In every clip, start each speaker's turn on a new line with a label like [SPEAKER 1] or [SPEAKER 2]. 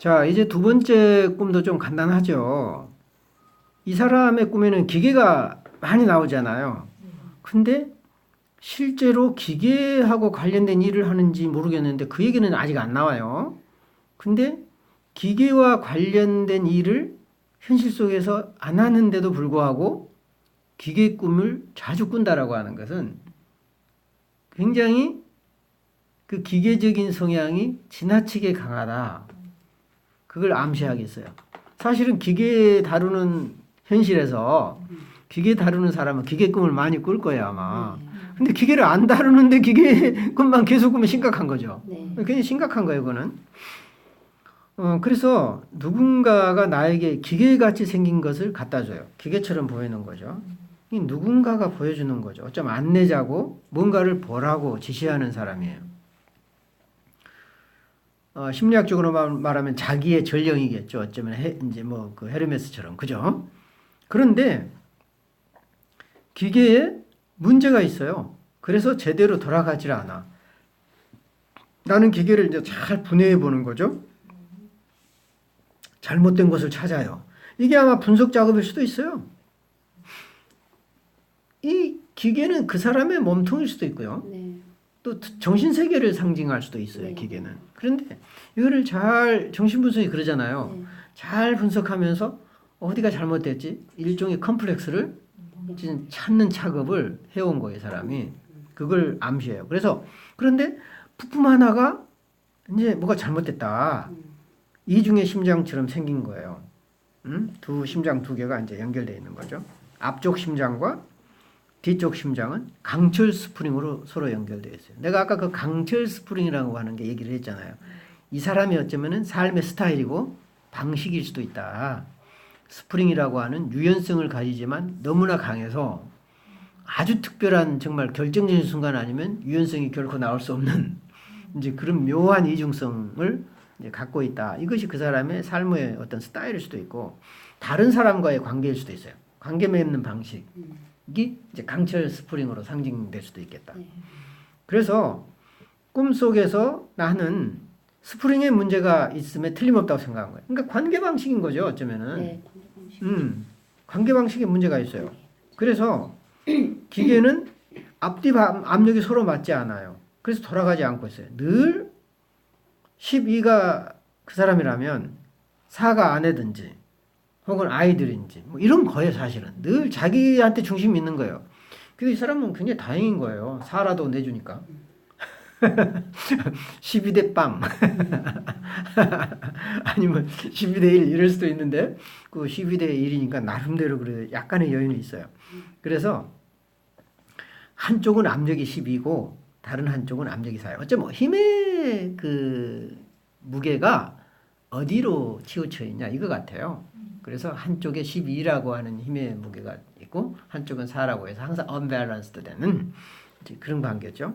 [SPEAKER 1] 자, 이제 두 번째 꿈도 좀 간단하죠. 이 사람의 꿈에는 기계가 많이 나오잖아요. 근데 실제로 기계하고 관련된 일을 하는지 모르겠는데 그 얘기는 아직 안 나와요. 근데 기계와 관련된 일을 현실 속에서 안 하는데도 불구하고 기계 꿈을 자주 꾼다라고 하는 것은 굉장히 그 기계적인 성향이 지나치게 강하다. 그걸 암시하겠어요. 사실은 기계 다루는 현실에서 기계 다루는 사람은 기계 꿈을 많이 꿀 거예요, 아마. 근데 기계를 안 다루는데 기계 꿈만 계속 꾸면 심각한 거죠. 굉장히 심각한 거예요, 그거는. 그래서 누군가가 나에게 기계같이 생긴 것을 갖다 줘요. 기계처럼 보이는 거죠. 이 누군가가 보여주는 거죠. 어쩜 안내자고 뭔가를 보라고 지시하는 사람이에요. 심리학적으로 말하면 자기의 전령이겠죠. 어쩌면 이제 뭐 그 헤르메스처럼 그죠? 그런데 기계에 문제가 있어요. 그래서 제대로 돌아가질 않아. 나는 기계를 이제 잘 분해해 보는 거죠. 잘못된 것을 찾아요. 이게 아마 분석 작업일 수도 있어요. 이 기계는 그 사람의 몸통일 수도 있고요. 또 정신세계를 상징할 수도 있어요, 기계는. 그런데 이거를 잘, 정신분석이 그러잖아요. 잘 분석하면서 어디가 잘못됐지? 일종의 컴플렉스를 찾는 작업을 해온 거예요, 사람이. 그걸 암시해요. 그래서, 그런데 부품 하나가 이제 뭐가 잘못됐다. 이중의 심장처럼 생긴 거예요. 두 심장 두 개가 이제 연결되어 있는 거죠. 앞쪽 심장과 뒤쪽 심장은 강철 스프링으로 서로 연결되어 있어요. 내가 아까 그 강철 스프링이라고 하는 게 얘기를 했잖아요. 이 사람이 어쩌면은 삶의 스타일이고 방식일 수도 있다. 스프링이라고 하는 유연성을 가지지만 너무나 강해서 아주 특별한 정말 결정적인 순간 아니면 유연성이 결코 나올 수 없는 이제 그런 묘한 이중성을 이제 갖고 있다. 이것이 그 사람의 삶의 어떤 스타일일 수도 있고 다른 사람과의 관계일 수도 있어요. 관계 맺는 방식. 이 이제 강철 스프링으로 상징될 수도 있겠다. 그래서 꿈속에서 나는 스프링에 문제가 있음에 틀림없다고 생각한 거예요. 그러니까 관계 방식인 거죠, 어쩌면은. 관계 방식에 문제가 있어요. 그래서 기계는 앞뒤 압력이 서로 맞지 않아요. 그래서 돌아가지 않고 있어요. 늘 12가 그 사람이라면 4가 아내든지 혹은 아이들인지 뭐 이런 거예요. 사실은 늘 자기한테 중심이 있는 거예요. 그래서 이 사람은 굉장히 다행인 거예요. 4라도 내주니까 12대 빵 아니면 12대 1 이럴 수도 있는데 그 12대 1이니까 나름대로 그래 약간의 여유는 있어요. 그래서 한쪽은 압력이 12고 다른 한쪽은 압력이 4예요. 어째 뭐 힘의 그 무게가 어디로 치우쳐 있냐 이거 같아요. 그래서 한쪽에 12라고 하는 힘의 무게가 있고 한쪽은 4라고 해서 항상 언밸런스드 되는 이제 그런 관계죠.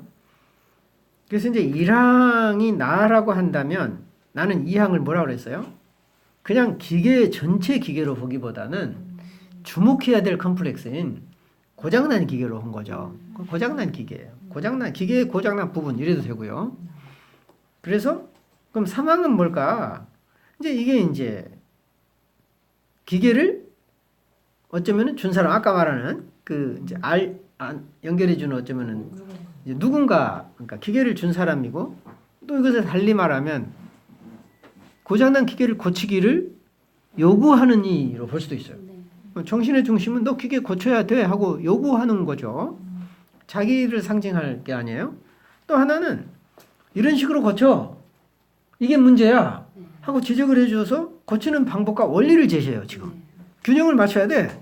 [SPEAKER 1] 그래서 이제 1항이 나라고 한다면 나는 2항을 뭐라고 그랬어요? 그냥 기계 전체 기계로 보기보다는 주목해야 될 컴플렉스인 고장난 기계로 한 거죠. 고장난 기계예요. 고장난 기계의 고장난 부분 이래도 되고요. 그래서 그럼 3항은 뭘까? 이제 이게 이제 기계를 어쩌면은 준 사람 아까 말하는 그 이제 연결해 주는 어쩌면은 이제 누군가 그러니까 기계를 준 사람이고 또 이것을 달리 말하면 고장난 기계를 고치기를 요구하는 이로 볼 수도 있어요. 정신의 중심은 너 기계 고쳐야 돼 하고 요구하는 거죠. 자기를 상징할 게 아니에요. 또 하나는 이런 식으로 고쳐. 이게 문제야. 하고 지적을 해줘서 고치는 방법과 원리를 제시해요. 지금 균형을 맞춰야 돼.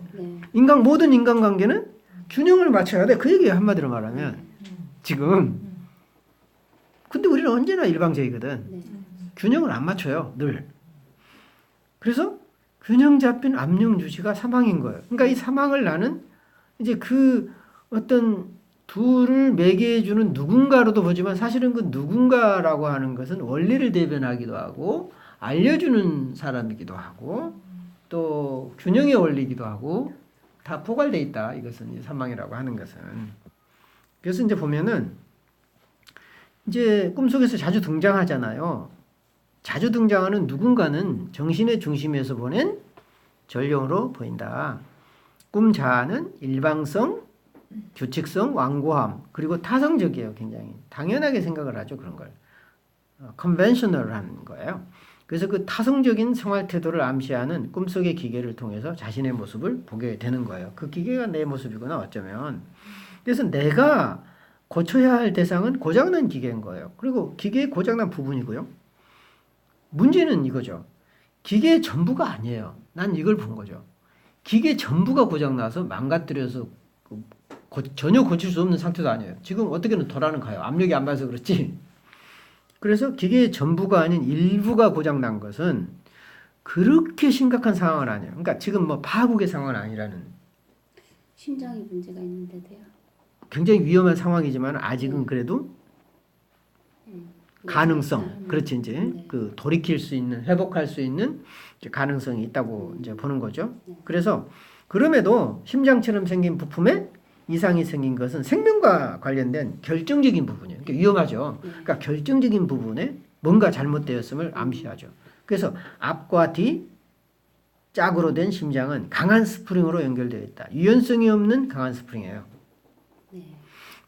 [SPEAKER 1] 모든 인간관계는 균형을 맞춰야 돼. 그 얘기예요. 한마디로 말하면 지금. 근데 우리는 언제나 일방적이거든. 균형을 안 맞춰요. 늘. 그래서 균형 잡힌 압력 유지가 사망인 거예요. 그러니까 이 사망을 나는 이제 그 어떤 둘을 매개해주는 누군가로도 보지만 사실은 그 누군가라고 하는 것은 원리를 대변하기도 하고 알려주는 사람이기도 하고 또 균형의 원리이기도 하고 다 포괄되어 있다. 이것은 이제 사망이라고 하는 것은. 그래서 이제 보면은 이제 꿈속에서 자주 등장하잖아요. 자주 등장하는 누군가는 정신의 중심에서 보낸 전령으로 보인다. 꿈 자아는 일방성, 규칙성, 완고함, 그리고 타성적이에요. 굉장히 당연하게 생각을 하죠. 그런 걸 컨벤셔널한 거예요. 그래서 그 타성적인 생활 태도를 암시하는 꿈속의 기계를 통해서 자신의 모습을 보게 되는 거예요. 그 기계가 내 모습이구나 어쩌면. 그래서 내가 고쳐야 할 대상은 고장난 기계인 거예요. 그리고 기계의 고장난 부분이고요. 문제는 이거죠. 기계의 전부가 아니에요. 난 이걸 본 거죠. 기계 전부가 고장나서 망가뜨려서 전혀 고칠 수 없는 상태도 아니에요. 지금 어떻게든 돌아는 가요. 압력이 안 받아서 그렇지. 그래서 기계의 전부가 아닌 일부가 고장난 것은 그렇게 심각한 상황은 아니에요. 그러니까 지금 뭐 파국의 상황은 아니라는.
[SPEAKER 2] 심장에 문제가 있는데도요.
[SPEAKER 1] 굉장히 위험한 상황이지만 아직은 그래도 가능성, 그렇지 이제 그 돌이킬 수 있는, 회복할 수 있는 가능성이 있다고 이제 보는 거죠. 그래서 그럼에도 심장처럼 생긴 부품에 이상이 생긴 것은 생명과 관련된 결정적인 부분이에요. 그러니까 위험하죠. 그러니까 결정적인 부분에 뭔가 잘못되었음을 암시하죠. 그래서 앞과 뒤 짝으로 된 심장은 강한 스프링으로 연결되어 있다. 유연성이 없는 강한 스프링이에요.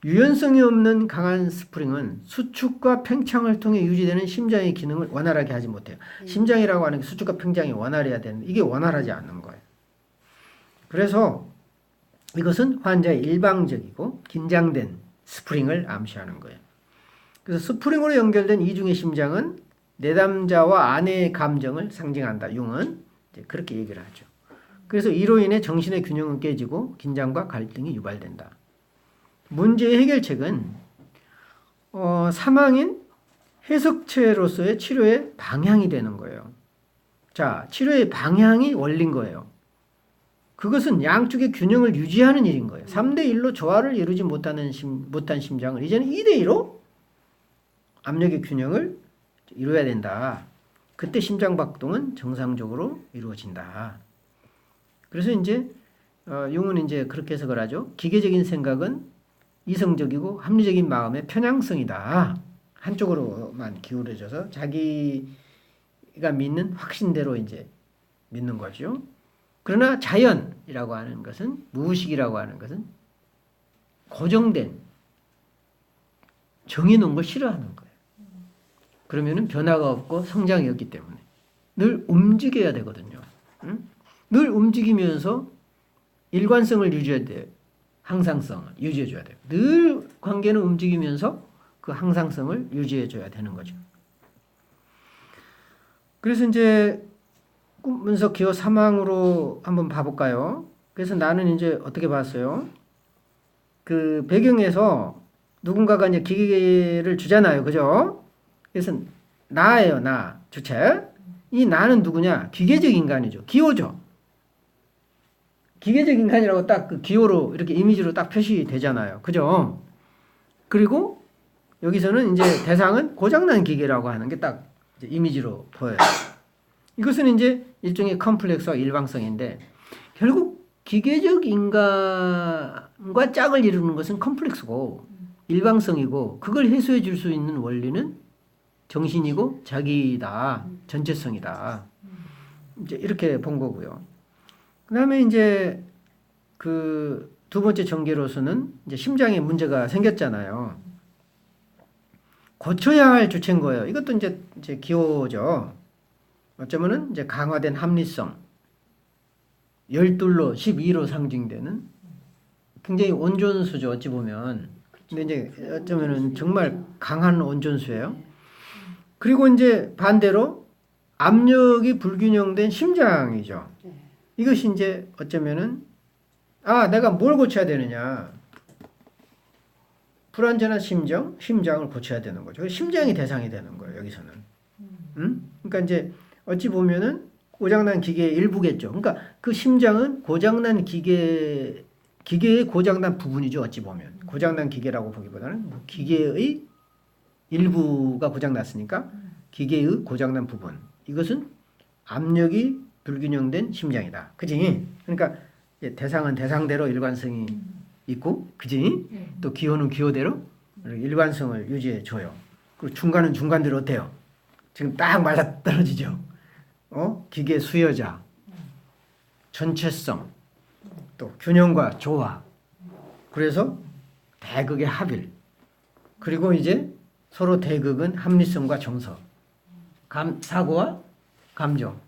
[SPEAKER 1] 유연성이 없는 강한 스프링은 수축과 팽창을 통해 유지되는 심장의 기능을 원활하게 하지 못해요. 심장이라고 하는 게 수축과 팽창이 원활해야 되는데 이게 원활하지 않는 거예요. 그래서 이것은 환자의 일방적이고 긴장된 스프링을 암시하는 거예요. 그래서 스프링으로 연결된 이중의 심장은 내담자와 아내의 감정을 상징한다. 융은 이제 그렇게 얘기를 하죠. 그래서 이로 인해 정신의 균형은 깨지고 긴장과 갈등이 유발된다. 문제의 해결책은 사망인 해석체로서의 치료의 방향이 되는 거예요. 자, 치료의 방향이 원리인 거예요. 그것은 양쪽의 균형을 유지하는 일인 거예요. 3대1로 조화를 이루지 못한 심장을 이제는 2대2로 압력의 균형을 이루어야 된다. 그때 심장박동은 정상적으로 이루어진다. 그래서 이제 융은 이제 그렇게 해석을 하죠. 기계적인 생각은 이성적이고 합리적인 마음의 편향성이다. 한쪽으로만 기울어져서 자기가 믿는 확신대로 이제 믿는 거죠. 그러나 자연이라고 하는 것은, 무의식이라고 하는 것은 고정된, 정해놓은 걸 싫어하는 거예요. 그러면은 변화가 없고 성장이 없기 때문에 늘 움직여야 되거든요. 응? 늘 움직이면서 일관성을 유지해야 돼요. 항상성을 유지해줘야 돼요. 늘 관계는 움직이면서 그 항상성을 유지해줘야 되는 거죠. 그래서 이제 꿈 분석 기호 3항으로 한번 봐볼까요? 그래서 나는 이제 어떻게 봤어요? 그 배경에서 누군가가 이제 기계를 주잖아요. 그죠? 그래서 나예요, 나. 주체. 이 나는 누구냐? 기계적 인간이죠. 기호죠. 기계적 인간이라고 딱 그 기호로 이렇게 이미지로 딱 표시되잖아요. 그죠? 그리고 여기서는 이제 대상은 고장난 기계라고 하는 게 딱 이미지로 보여요. 이것은 이제 일종의 컴플렉스와 일방성인데 결국 기계적 인간과 짝을 이루는 것은 컴플렉스고 일방성이고 그걸 해소해 줄 수 있는 원리는 정신이고 자기다. 전체성이다. 이제 이렇게 본 거고요. 그 다음에 이제 그 두 번째 전개로서는 이제 심장에 문제가 생겼잖아요. 고쳐야 할 주체인 거예요. 이것도 이제 기호죠. 어쩌면은 이제 강화된 합리성, 12로 12로 상징되는 굉장히 온전수죠. 어찌 보면. 근데 이제 어쩌면은 정말 강한 온전수예요. 그리고 이제 반대로 압력이 불균형된 심장이죠. 이것이 이제 어쩌면은 내가 뭘 고쳐야 되느냐. 불완전한 심장을 고쳐야 되는 거죠. 심장이 대상이 되는 거예요. 여기서는. 그러니까 이제 어찌 보면은 고장난 기계의 일부겠죠. 그러니까 그 심장은 고장난 기계의 고장난 부분이죠. 어찌 보면. 고장난 기계라고 보기보다는 기계의 일부가 고장났으니까 기계의 고장난 부분. 이것은 압력이 불균형된 심장이다. 그지? 그러니까 대상은 대상대로 일관성이 있고, 그지? 또 기호는 기호대로 일관성을 유지해 줘요. 그리고 중간은 중간대로 어때요? 지금 딱 맞아떨어지죠. 기계 수여자, 전체성, 또 균형과 조화. 그래서 대극의 합일. 그리고 이제 서로 대극은 합리성과 정서, 사고와 감정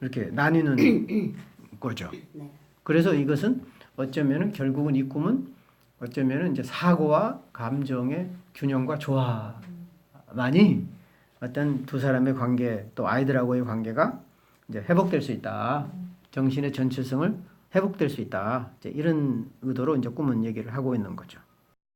[SPEAKER 1] 이렇게 나뉘는 거죠.
[SPEAKER 2] 네.
[SPEAKER 1] 그래서 이것은 어쩌면은 결국은 이 꿈은 어쩌면은 이제 사고와 감정의 균형과 조화만이 어떤 두 사람의 관계 또 아이들하고의 관계가 이제 회복될 수 있다. 정신의 전체성을 회복될 수 있다. 이제 이런 의도로 이제 꿈은 얘기를 하고 있는 거죠.